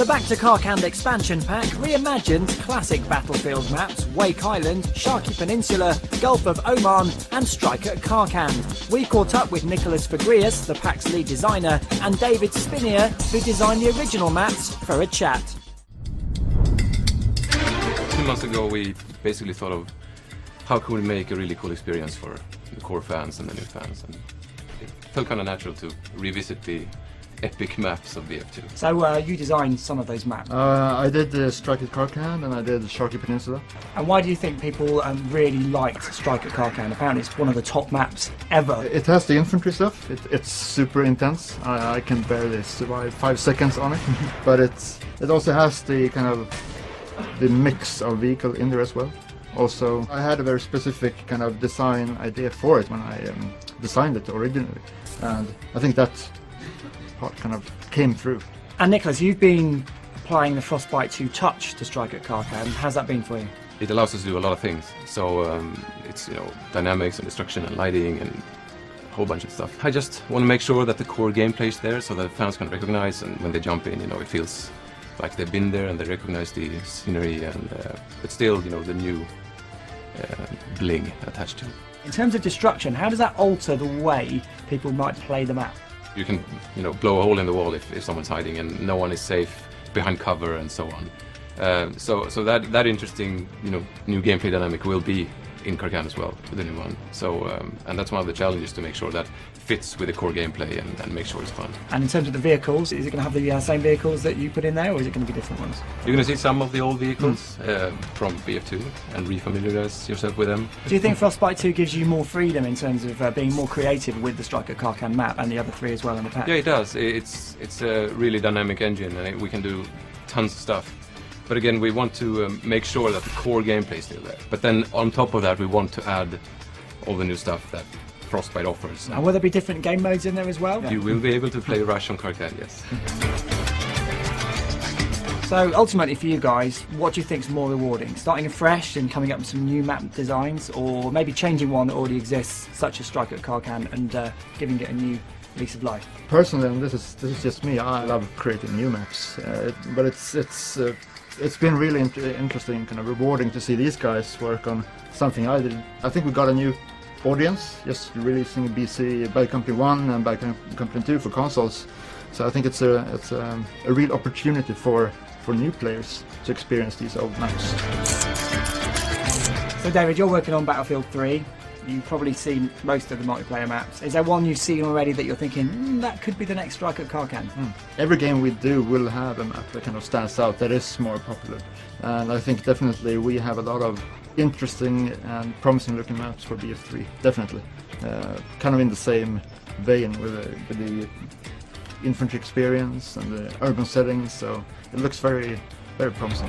The Back to Karkand expansion pack reimagined classic battlefield maps Wake Island, Sharky Peninsula, Gulf of Oman and Strike at Karkand. We caught up with Nicholas Fagrius, the pack's lead designer, and David Spinier, who designed the original maps, for a chat. 2 months ago we basically thought of how could we make a really cool experience for the core fans and the new fans, and it felt kind of natural to revisit the epic maps of BF2. So you designed some of those maps. I did Strike at Karkand and I did Sharky Peninsula. And why do you think people really liked Strike at Karkand? Apparently it's one of the top maps ever. It has the infantry stuff. It's super intense. I can barely survive 5 seconds on it. But it also has the kind of the mix of vehicle in there as well. Also, I had a very specific kind of design idea for it when I designed it originally, and I think that part kind of came through. And Nicholas, you've been applying the Frostbite 2 touch to Strike at Karkand. How's that been for you? It allows us to do a lot of things. So it's, you know, dynamics and destruction and lighting and a whole bunch of stuff. I just want to make sure that the core gameplay is there so that fans can recognize, and when they jump in, you know, it feels like they've been there and they recognize the scenery, and but still, you know, the new bling attached to it. In terms of destruction, how does that alter the way people might play the map? You can, you know, blow a hole in the wall if someone's hiding and no one is safe behind cover and so on. So that interesting, you know, new gameplay dynamic will be in Karkand as well, the new one. So and that's one of the challenges, to make sure that fits with the core gameplay and make sure it's fun. And in terms of the vehicles, is it going to have the same vehicles that you put in there, or is it going to be different ones? You're going to see some of the old vehicles from BF2 and refamiliarize yourself with them. Do you think Frostbite 2 gives you more freedom in terms of being more creative with the Strike at Karkand map and the other 3 as well in the pack? Yeah, it does. It's a really dynamic engine, and we can do tons of stuff. But again, we want to make sure that the core gameplay is still there. But then on top of that, we want to add all the new stuff that Frostbite offers. And will there be different game modes in there as well? You will be able to play Rush on Karkand, yes. So ultimately for you guys, what do you think is more rewarding? Starting afresh and coming up with some new map designs, or maybe changing one that already exists, such as Strike at Karkand, and giving it a new lease of life? Personally, and this is just me, I love creating new maps, but it's been really interesting, kind of rewarding to see these guys work on something I did. I think we got a new audience just releasing BC Bad Company 1 and Bad Company 2 for consoles. So I think it's a real opportunity for new players to experience these old maps. So David, you're working on Battlefield 3. You've probably seen most of the multiplayer maps. Is there one you've seen already that you're thinking, that could be the next Strike at Karkand? Every game we do will have a map that kind of stands out, that is more popular. And I think definitely we have a lot of interesting and promising looking maps for BF3, definitely. Kind of in the same vein with the infantry experience and the urban settings, so it looks very, very promising.